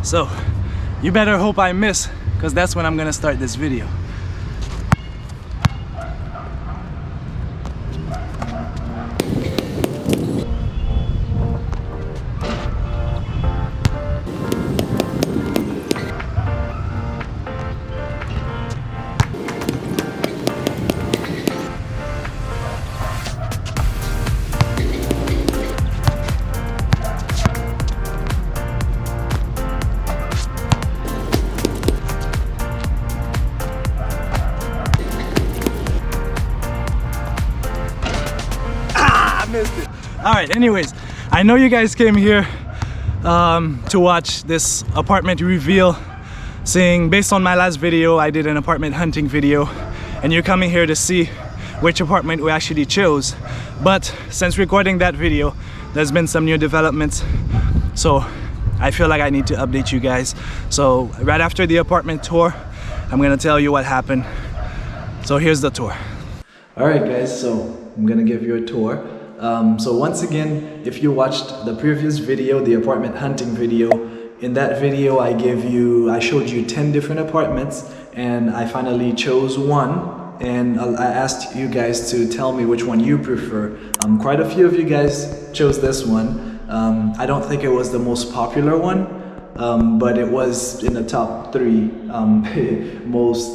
So you better hope I miss, because that's when I'm gonna start this video. Alright, anyways, I know you guys came here to watch this apartment reveal, saying based on my last video I did an apartment hunting video, and you're coming here to see which apartment we actually chose. But since recording that video, there's been some new developments, so I feel like I need to update you guys. So right after the apartment tour, I'm gonna tell you what happened. So here's the tour. Alright guys, so I'm gonna give you a tour. So once again, if you watched the previous video, the apartment hunting video, in that video I showed you 10 different apartments, and I finally chose one, and I asked you guys to tell me which one you prefer. Quite a few of you guys chose this one. I don't think it was the most popular one, but it was in the top 3 most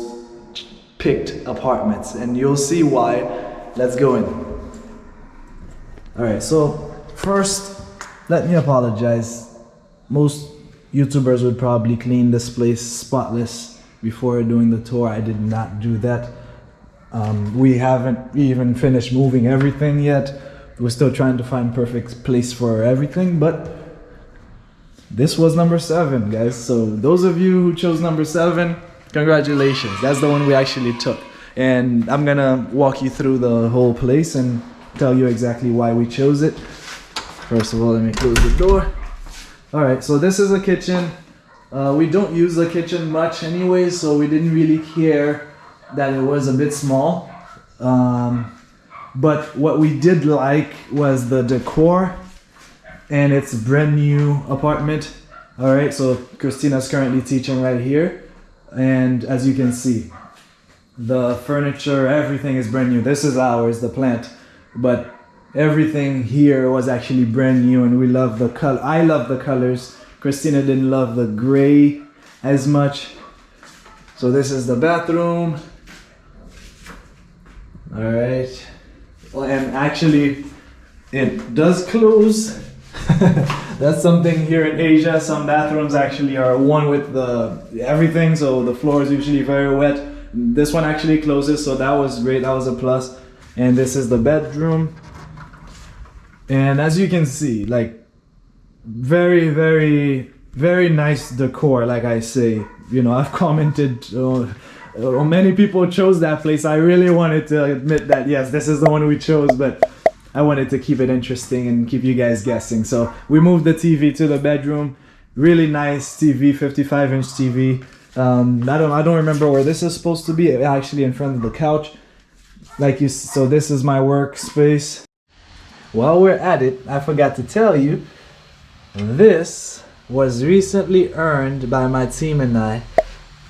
picked apartments, and you'll see why. Let's go in. Alright, so first, let me apologize. Most YouTubers would probably clean this place spotless before doing the tour. I did not do that. We haven't even finished moving everything yet. We're still trying to find perfect place for everything, but this was number 7, guys. So those of you who chose number 7, congratulations. That's the one we actually took. And I'm gonna walk you through the whole place and tell you exactly why we chose it. First of all, let me close the door. Alright, so this is a kitchen. We don't use the kitchen much anyway, so we didn't really care that it was a bit small. But what we did like was the decor, and it's a brand new apartment. Alright, so Christina's currently teaching right here, and as you can see, the furniture, everything is brand new. This is ours, the plant. But everything here was actually brand new, and we love the color. I love the colors. Christina didn't love the gray as much. So this is the bathroom. Alright. And actually it does close. That's something here in Asia. Some bathrooms actually are one with everything, so the floor is usually very wet. This one actually closes, so that was great. That was a plus. And this is the bedroom, and as you can see, like, very, very, very nice decor. Like I say, you know, I've commented, many people chose that place. I really wanted to admit that yes, this is the one we chose, but I wanted to keep it interesting and keep you guys guessing. So we moved the TV to the bedroom. Really nice TV, 55-inch TV. I don't remember where this is supposed to be. Actually in front of the couch. So this is my workspace. While we're at it, I forgot to tell you, this was recently earned by my team and I.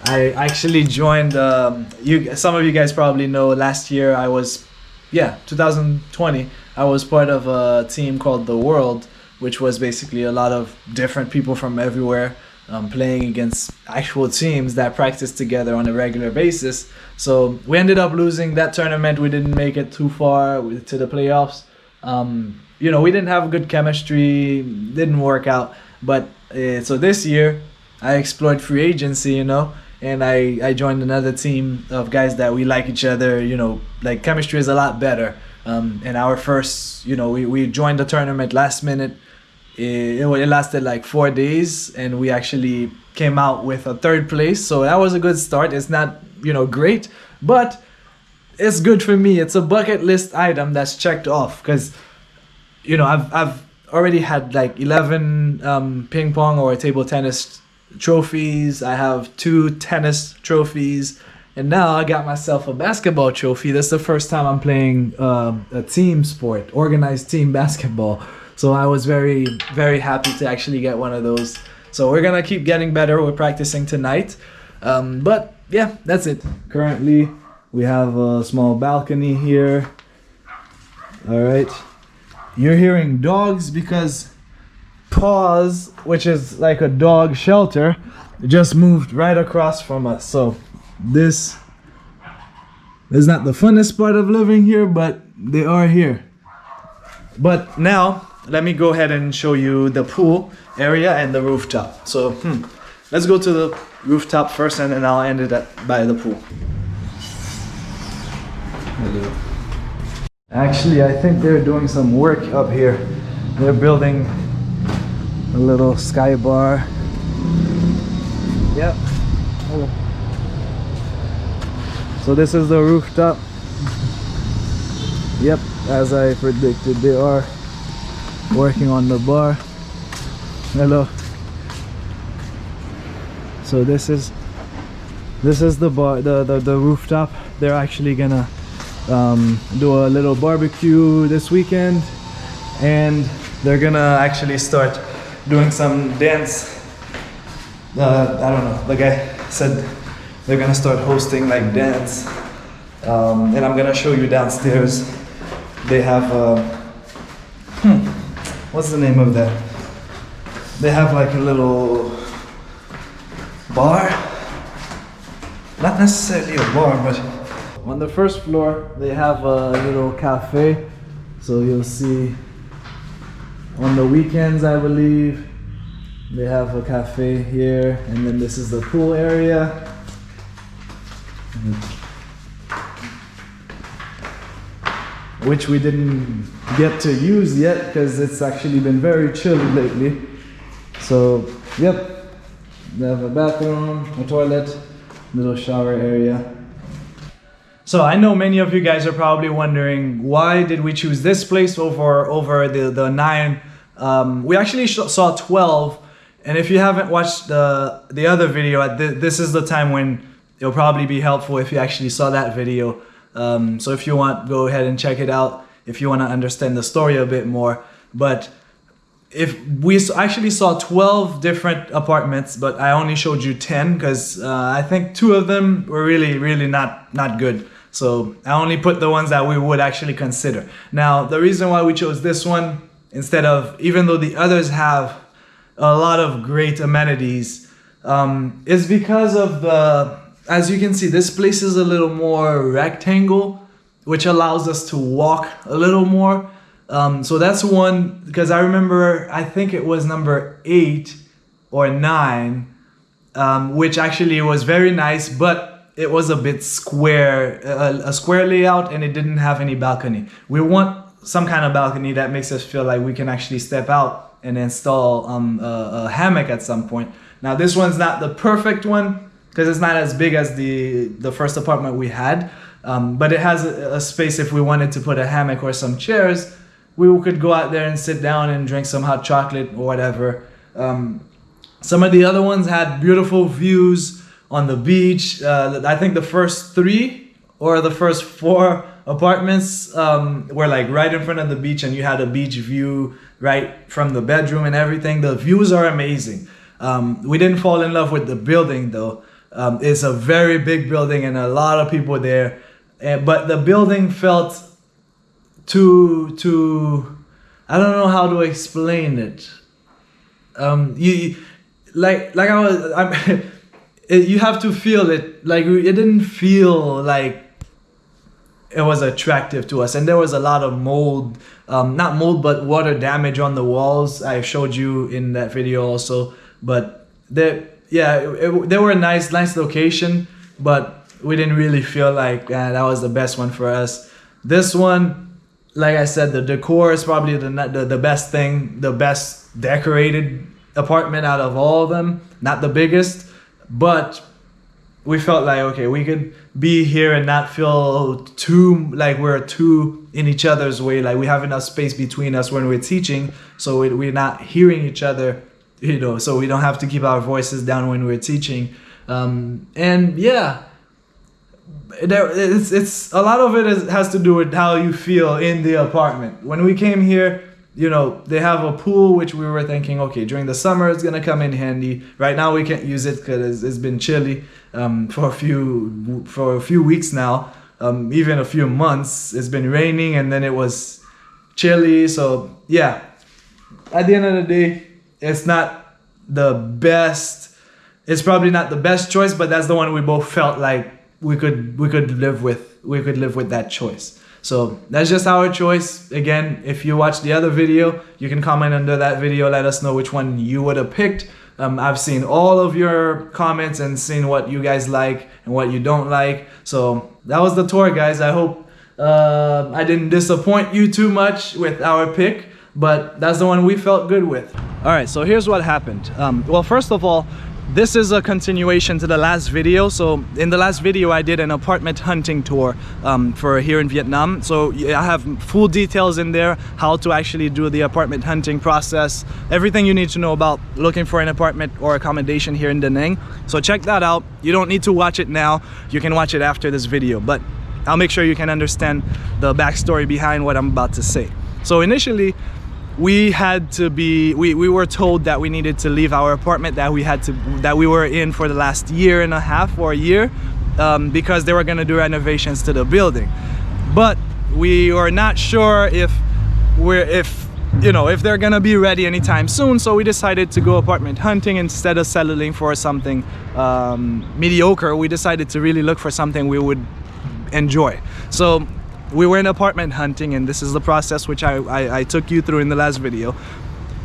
I actually joined, some of you guys probably know, last year 2020, I was part of a team called The World, which was basically a lot of different people from everywhere. Playing against actual teams that practice together on a regular basis. So we ended up losing that tournament. We didn't make it too far to the playoffs. You know, we didn't have good chemistry, didn't work out. But so this year I explored free agency, you know, and I joined another team of guys that we like each other. You know, like, chemistry is a lot better. And our first, you know, we joined the tournament last minute. It lasted like 4 days, and we actually came out with a 3rd place, so that was a good start. It's not, you know, great, but it's good for me. It's a bucket list item that's checked off, because, you know, I've already had like 11 ping pong or table tennis trophies. I have 2 tennis trophies, and now I got myself a basketball trophy. That's the first time I'm playing a team sport, organized team basketball. So I was very, very happy to actually get one of those. So we're gonna keep getting better. We're practicing tonight. But yeah, that's it. Currently, we have a small balcony here. All right. You're hearing dogs because Paws, which is like a dog shelter, just moved right across from us. So this is not the funnest part of living here, but they are here. But now, let me go ahead and show you the pool area and the rooftop. So let's go to the rooftop first, and then I'll end it by the pool. Hello. Actually, I think they're doing some work up here. They're building a little sky bar. Yep. Hello. So this is the rooftop. Yep, as I predicted, they are working on the bar. Hello. So this is the bar, the rooftop. They're actually gonna do a little barbecue this weekend, and they're gonna actually start doing some dance. I don't know, the guy said they're gonna start hosting like dance, and I'm gonna show you downstairs. They have what's the name of that? They have like a little bar, not necessarily a bar, but on the first floor they have a little cafe. So you'll see on the weekends, I believe, they have a cafe here, and then this is the pool area. Which we didn't get to use yet because it's actually been very chilly lately. So, yep, they have a bathroom, a toilet, little shower area. So I know many of you guys are probably wondering, why did we choose this place over the 9? We actually saw 12, and if you haven't watched the other video, this is the time when it'll probably be helpful if you actually saw that video. So if you want, go ahead and check it out if you want to understand the story a bit more. But if we actually saw 12 different apartments, but I only showed you 10 because I think 2 of them were really not good. So I only put the ones that we would actually consider. Now, the reason why we chose this one instead of, even though the others have a lot of great amenities, is because of as you can see, this place is a little more rectangle, which allows us to walk a little more. So that's one, because I remember, I think it was number 8 or 9, which actually was very nice, but it was a bit square, a square layout, and it didn't have any balcony. We want some kind of balcony that makes us feel like we can actually step out and install a hammock at some point. Now this one's not the perfect one, because it's not as big as the first apartment we had, but it has a space if we wanted to put a hammock or some chairs. We could go out there and sit down and drink some hot chocolate or whatever. Some of the other ones had beautiful views on the beach. I think the first 3 or the first 4 apartments were like right in front of the beach, and you had a beach view right from the bedroom and everything. The views are amazing. We didn't fall in love with the building though. It's a very big building and a lot of people there, but the building felt too I don't know how to explain it. You have to feel it. Like, it didn't feel like it was attractive to us, and there was a lot of mold, not mold but water damage on the walls. I showed you in that video also, but they were a nice location, but we didn't really feel like that was the best one for us. This one, like I said, the decor is probably the best thing, the best decorated apartment out of all of them. Not the biggest, but we felt like, okay, we could be here and not feel too like we're too in each other's way. Like, we have enough space between us when we're teaching, so we're not hearing each other, you know, so we don't have to keep our voices down when we're teaching. And yeah, it's a lot of it has to do with how you feel in the apartment. When we came here, you know, they have a pool, which we were thinking, okay, during the summer it's gonna come in handy. Right now we can't use it because it's been chilly for a few weeks now, even a few months. It's been raining and then it was chilly. So yeah, at the end of the day, it's not the best. It's probably not the best choice, but that's the one we both felt like we could live with. We could live with that choice. So that's just our choice. Again, if you watch the other video, you can comment under that video. Let us know which one you would have picked. I've seen all of your comments and seen what you guys like and what you don't like. So that was the tour, guys. I hope I didn't disappoint you too much with our pick, but that's the one we felt good with. All right, so here's what happened. Well, first of all, this is a continuation to the last video. So in the last video I did an apartment hunting tour for here in Vietnam. So I have full details in there, how to actually do the apartment hunting process, everything you need to know about looking for an apartment or accommodation here in Da Nang. So check that out. You don't need to watch it now, you can watch it after this video, but I'll make sure you can understand the backstory behind what I'm about to say. So initially we were told that we needed to leave our apartment that we were in for the last year and a half or a year, because they were going to do renovations to the building. But we were not sure if they're gonna be ready anytime soon, so we decided to go apartment hunting instead of settling for something mediocre. We decided to really look for something we would enjoy. So we were in apartment hunting, and this is the process which I took you through in the last video,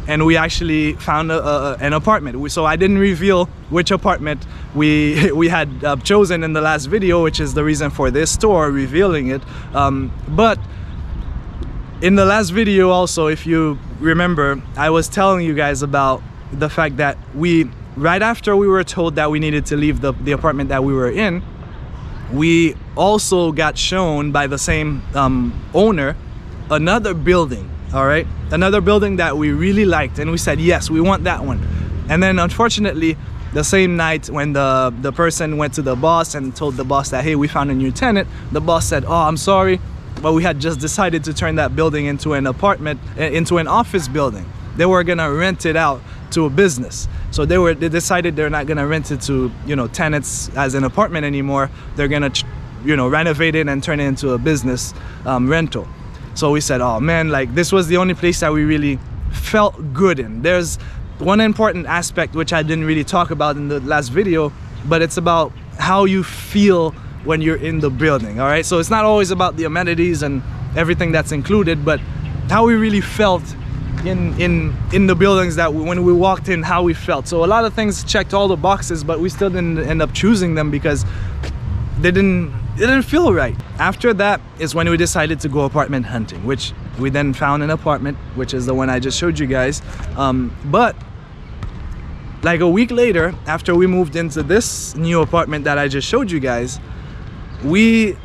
and we actually found an apartment. So I didn't reveal which apartment we had chosen in the last video, which is the reason for this tour, revealing it. But in the last video also, if you remember, I was telling you guys about the fact that right after we were told that we needed to leave the apartment that we were in, we also got shown by the same owner another building. All right, another building that we really liked, and we said yes, we want that one. And then unfortunately, the same night when the person went to the boss and told the boss that, hey, we found a new tenant, the boss said, oh, I'm sorry, but we had just decided to turn that building into an office building. They were gonna rent it out to a business. So they decided they're not gonna rent it to, you know, tenants as an apartment anymore. They're gonna, you know, renovate it and turn it into a business rental. So we said, oh man, like this was the only place that we really felt good in. There's one important aspect which I didn't really talk about in the last video, but it's about how you feel when you're in the building. All right, so it's not always about the amenities and everything that's included, but how we really felt in the buildings, that when we walked in, how we felt. So a lot of things checked all the boxes, but we still didn't end up choosing them because it didn't feel right. After that is when we decided to go apartment hunting, which we then found an apartment, which is the one I just showed you guys. But like a week later, after we moved into this new apartment that I just showed you guys, we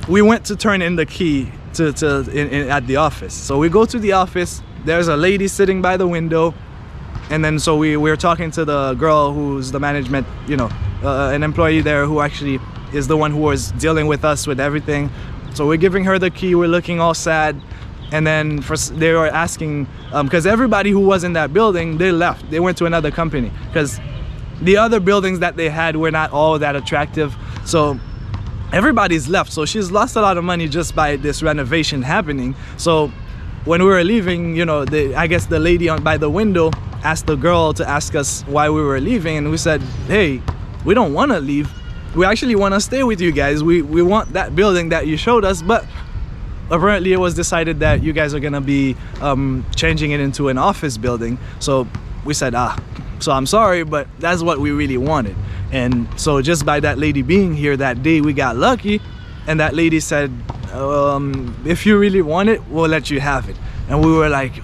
went to turn in the key at the office. So we go to the office, there's a lady sitting by the window, and then so we're talking to the girl who's the management, you know, an employee there who actually is the one who was dealing with us with everything. So we're giving her the key, we're looking all sad, and then they were asking, because everybody who was in that building, they left, they went to another company, because the other buildings that they had were not all that attractive. So everybody's left. So she's lost a lot of money just by this renovation happening. So when we were leaving, you know, I guess the lady by the window asked the girl to ask us why we were leaving, and we said, hey, we don't want to leave, we actually want to stay with you guys. We want that building that you showed us, but apparently it was decided that you guys are gonna be changing it into an office building. So we said, so I'm sorry, but that's what we really wanted. And so just by that lady being here that day, we got lucky, and that lady said, if you really want it, we'll let you have it. And we were like,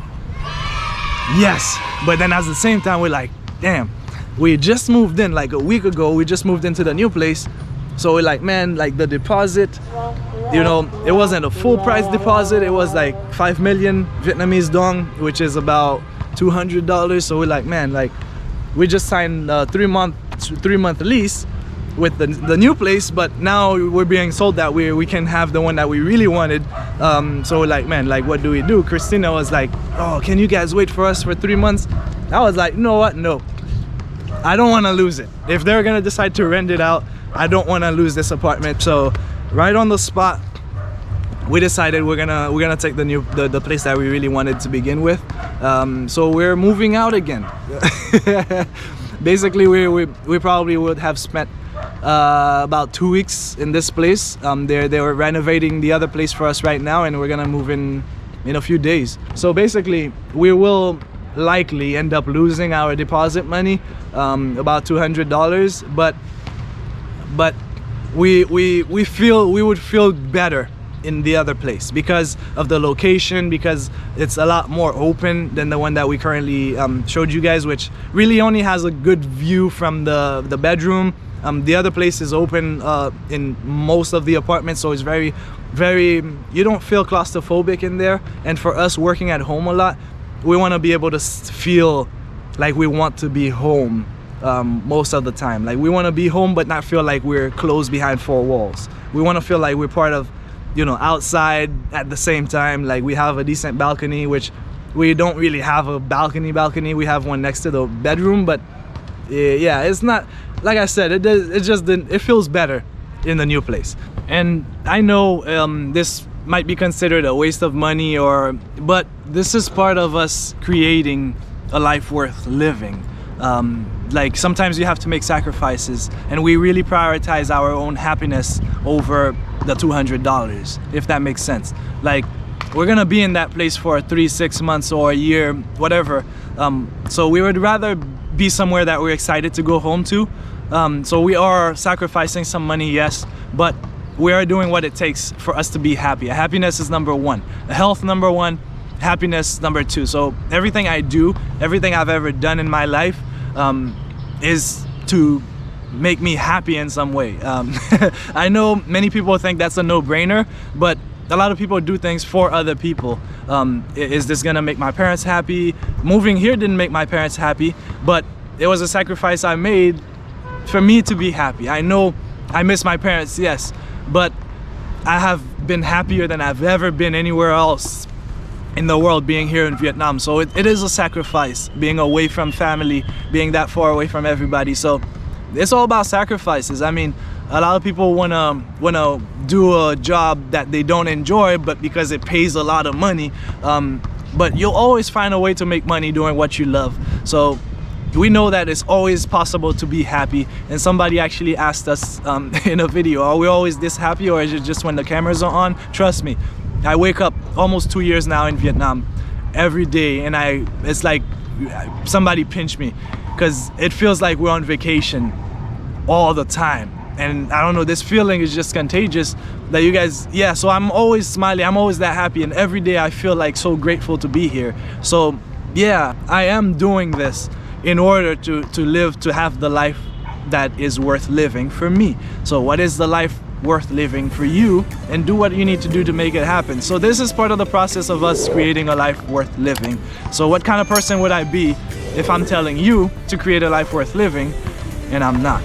yes. But then at the same time, we're like, damn, we just moved in like a week ago, we just moved into the new place. So we're like, man, like the deposit, you know, it wasn't a full price deposit, it was like 5 million Vietnamese dong, which is about $200. So we're like, man, like we just signed a 3-month lease, with the new place, but now we're being sold that we can have the one that we really wanted. So like, man, like, what do we do? Christina was like, oh, can you guys wait for us for 3 months? I was like, you know what? No, I don't want to lose it. If they're gonna decide to rent it out, I don't want to lose this apartment. So right on the spot, we decided we're gonna take the place that we really wanted to begin with. So we're moving out again. Basically, we probably would have spent about 2 weeks in this place. They were renovating the other place for us right now, and we're gonna move in a few days. So basically, we will likely end up losing our deposit money, about $200, but we feel we would feel better in the other place because of the location, because it's a lot more open than the one that we currently showed you guys, which really only has a good view from the bedroom. The other place is open in most of the apartments, so it's very, you don't feel claustrophobic in there. And for us working at home a lot, we want to be able to feel like we want to be home most of the time. Like, we want to be home but not feel like we're closed behind 4 walls. We want to feel like we're part of, you know, outside at the same time. Like, we have a decent balcony, which we don't really have a balcony. We have one next to the bedroom, but yeah, it's not, like I said, it feels better in the new place. And I know this might be considered a waste of money, but this is part of us creating a life worth living. Like, sometimes you have to make sacrifices, and we really prioritize our own happiness over the $200, if that makes sense. Like, we're gonna be in that place for 3, 6 months or a year, whatever. So we would rather be somewhere that we're excited to go home to. So we are sacrificing some money, yes, but we are doing what it takes for us to be happy. Happiness is number 1, health number 1, happiness number 2. So everything I do, everything I've ever done in my life is to make me happy in some way. I know many people think that's a no-brainer, but a lot of people do things for other people. Is this gonna make my parents happy? Moving here didn't make my parents happy, but it was a sacrifice I made for me to be happy. I know I miss my parents, yes, but I have been happier than I've ever been anywhere else in the world being here in Vietnam. So it is a sacrifice, being away from family, being that far away from everybody. So it's all about sacrifices. I mean, a lot of people wanna do a job that they don't enjoy, but because it pays a lot of money. But you'll always find a way to make money doing what you love. So we know that it's always possible to be happy. And somebody actually asked us in a video, are we always this happy, or is it just when the cameras are on? Trust me, I wake up almost 2 years now in Vietnam every day, and it's like somebody pinched me, because it feels like we're on vacation all the time. And I don't know, this feeling is just contagious that you guys, yeah, so I'm always smiling, I'm always that happy, and every day I feel like so grateful to be here. So yeah, I am doing this in order to have the life that is worth living for me. So what is the life worth living for you? And do what you need to do to make it happen. So this is part of the process of us creating a life worth living. So what kind of person would I be if I'm telling you to create a life worth living and I'm not?